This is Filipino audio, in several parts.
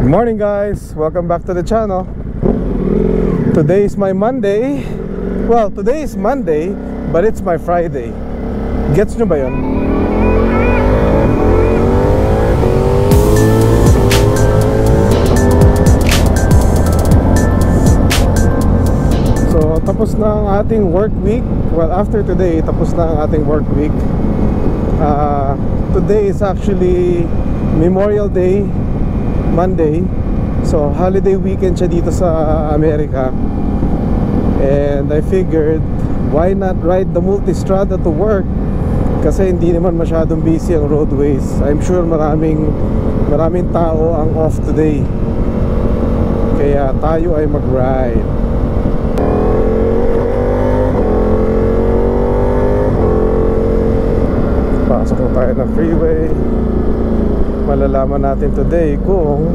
Good morning guys, welcome back to the channel. Today is my Monday. Well, today is Monday, but it's my Friday. Gets nyo ba yun? So, tapos na ang ating work week. Well, after today, tapos na ang ating work week. Today is actually Memorial Day, Monday. So holiday weekend siya dito sa Amerika. And I figured, why not ride the Multistrada to work? Kasi hindi naman masyadong busy ang roadways. I'm sure maraming tao ang off today. Kaya tayo ay mag-ride. Pasok na tayo ng freeway. Malalaman natin today kung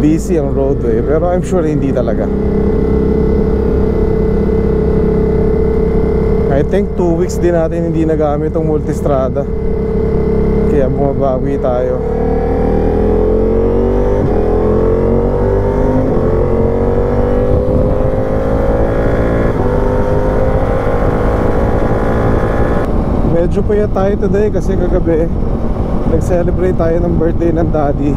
busy ang roadway, pero I'm sure hindi talaga. I think 2 weeks din natin hindi nagamit ang Multistrada, kaya bumabawi tayo. Medyo payat tayo today kasi kagabi nag-celebrate tayo ng birthday ng daddy.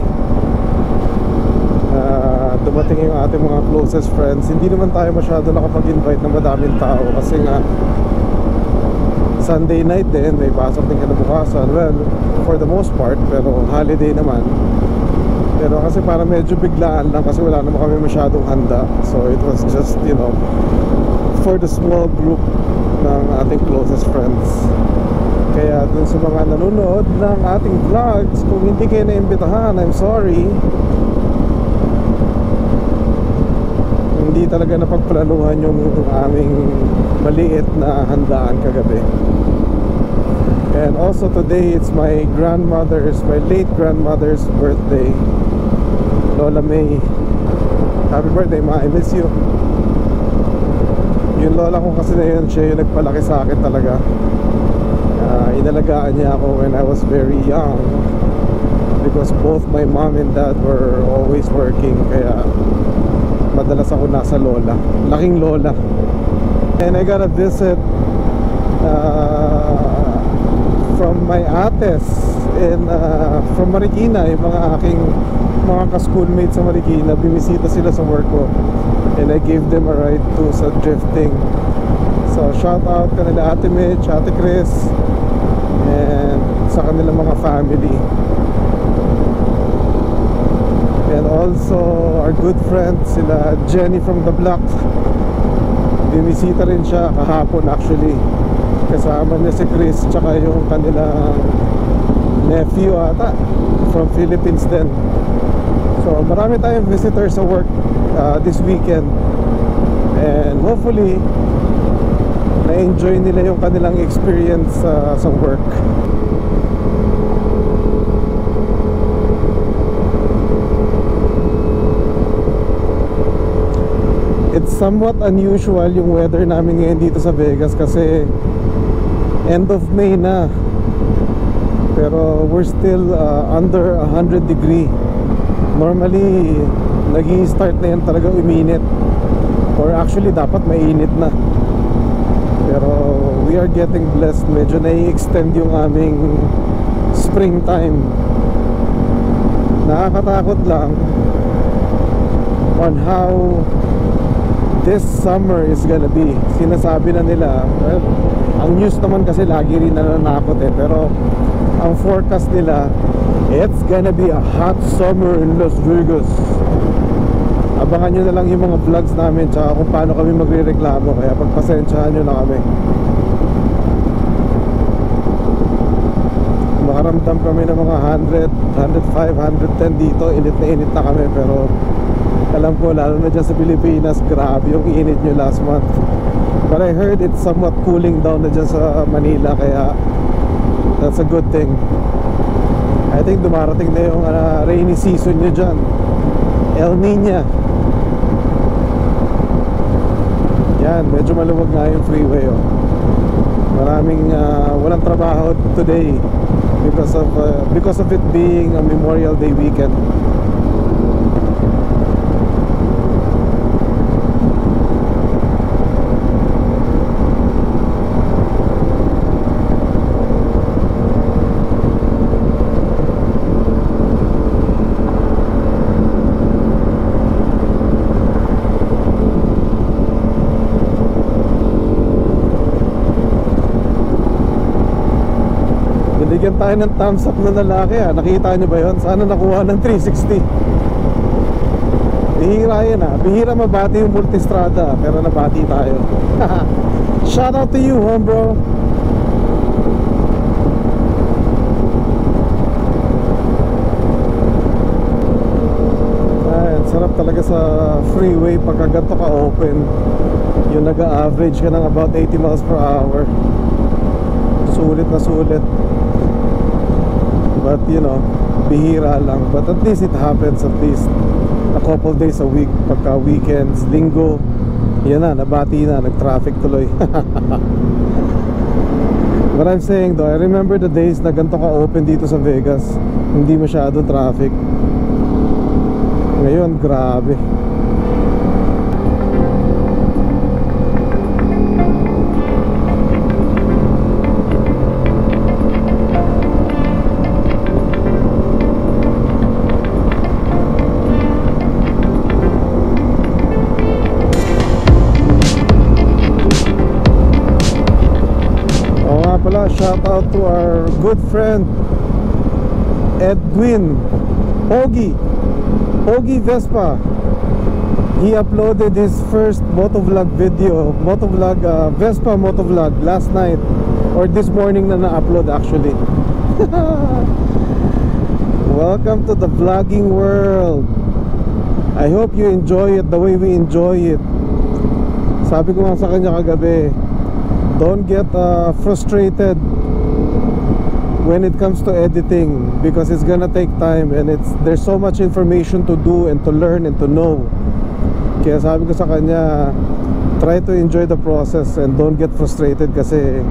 Dumating yung ating mga closest friends. Hindi naman tayo masyado nakapag-invite ng madaming tao kasi nga Sunday night din, may pasok din kinabukasan. Well, for the most part, pero holiday naman. Pero kasi parang medyo biglaan lang kasi wala naman kami masyadong handa. So it was just, you know, for the small group ng ating closest friends. Kaya dun sa mga nanonood ng ating vlogs, kung hindi kayo naimbitahan, I'm sorry. Hindi talaga napagplanuhan yung aming maliit na handaan kagabi. And also today, it's my late grandmother's birthday. Lola May. Happy birthday, Ma, I miss you. Yung lola ko kasi na yun, siya yung nagpalaki sa akin talaga. Inalagaan niya ako when I was very young, because both my mom and dad were always working. Kaya madalas ako nasa lola, laking lola. And I got a visit from my ates from Marikina. Yung mga aking mga ka-schoolmates sa Marikina, bimisita sila sa work ko, and I gave them a ride to sa drifting. So shout out kanila Ate Mitch, Ate Chris, and sa kanilang mga family. And also our good friends sila Jenny from the block. Bimisita rin siya kahapon actually. Kasama niya si Chris tsaka yung kanilang nephew ata from Philippines din. So marami tayong visitors sa work this weekend. And hopefully na-enjoy nila yung kanilang experience sa work. It's somewhat unusual yung weather namin ngayon dito sa Vegas kasi end of May na, pero we're still under 100 degree. Normally nag-i-start na yan talaga uminit, or actually dapat mainit na. Pero we are getting blessed. Medyo nai-extend yung aming springtime. Nakakatakot lang on how this summer is gonna be. Sinasabi na nila, well, ang news naman kasi lagi rin nananakot pero ang forecast nila, it's gonna be a hot summer in Las Vegas. Abangan nyo na lang yung mga vlogs namin tsaka kung paano kami magre-reklamo. Kaya pagpasensyahan nyo na kami. Makaramdam kami ng mga 100, 105, 110 dito. Init na kami. Pero alam ko lalo na dyan sa Pilipinas, grabe yung init nyo last month. But I heard it's somewhat cooling down na dyan sa Manila. Kaya that's a good thing. I think dumarating na yung rainy season nyo dyan, El Niño. Yan, medyo maluwag nga yung freeway, oh. Maraming walang trabaho today. because of it being a Memorial Day weekend. Binigyan tayo ng thumbs up na lalaki ah. Nakita nyo ba yun? Sana nakuha ng 360. Bihira yun ah. Bihira mabati yung multistrada, pero nabati tayo. Shout out to you, home bro. Ay, sarap talaga sa freeway pagka ganito ka open. Yung nag-average ka ng about 80 miles per hour. Sulit na sulit. But you know, bihira lang. But at least it happens at least a couple days a week. Pagka weekends, linggo, yan na, nabati na, nag-traffic tuloy. What I'm saying though, I remember the days na ganito ka open dito sa Vegas. Hindi masyadong traffic. Ngayon, grabe. Shout out to our good friend Edwin Ogie Vespa. He uploaded his first motovlog video, Vespa motovlog last night, or this morning na na-upload actually. Welcome to the vlogging world. I hope you enjoy it the way we enjoy it. Sabi ko nga sa kanya kagabi, don't get frustrated when it comes to editing, because it's gonna take time and there's so much information to do and to learn and to know. Kaya sabi ko sa kanya, try to enjoy the process and don't get frustrated, kasi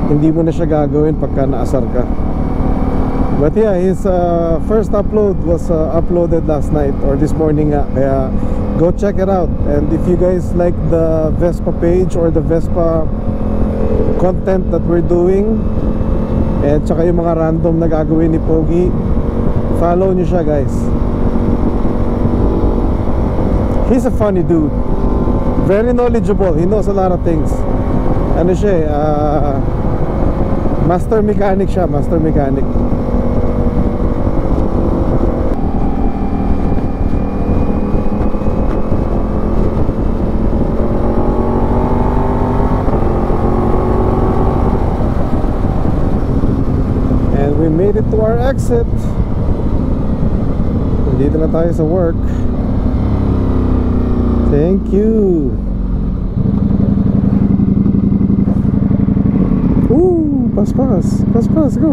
hindi mo na siya gagawin pagka naasar ka. But yeah, his first upload was uploaded last night or this morning nga. Kaya go check it out. And if you guys like the Vespa page or the Vespa content that we're doing, and tsaka yung mga random na gagawin ni Pogi, follow nyo siya guys. He's a funny dude, very knowledgeable, he knows a lot of things. Ano siya master mechanic siya, master mechanic. We made it to our exit. Dito na tayo sa work. Thank you. Ooh, paspas, go.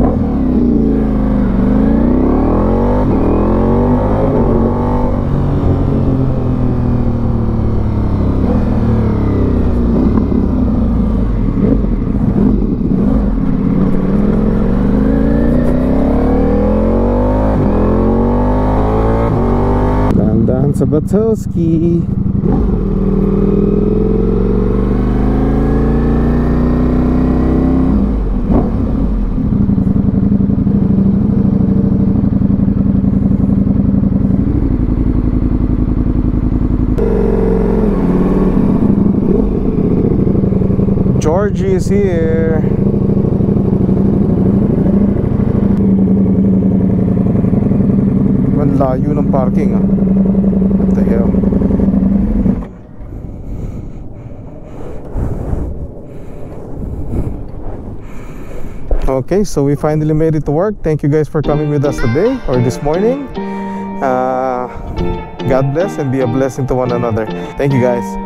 Sa Batowski. Georgie is here. Ang layo ng parking ah. What the hell? Okay, so we finally made it to work. Thank you guys for coming with us today or this morning. God bless and be a blessing to one another. Thank you guys.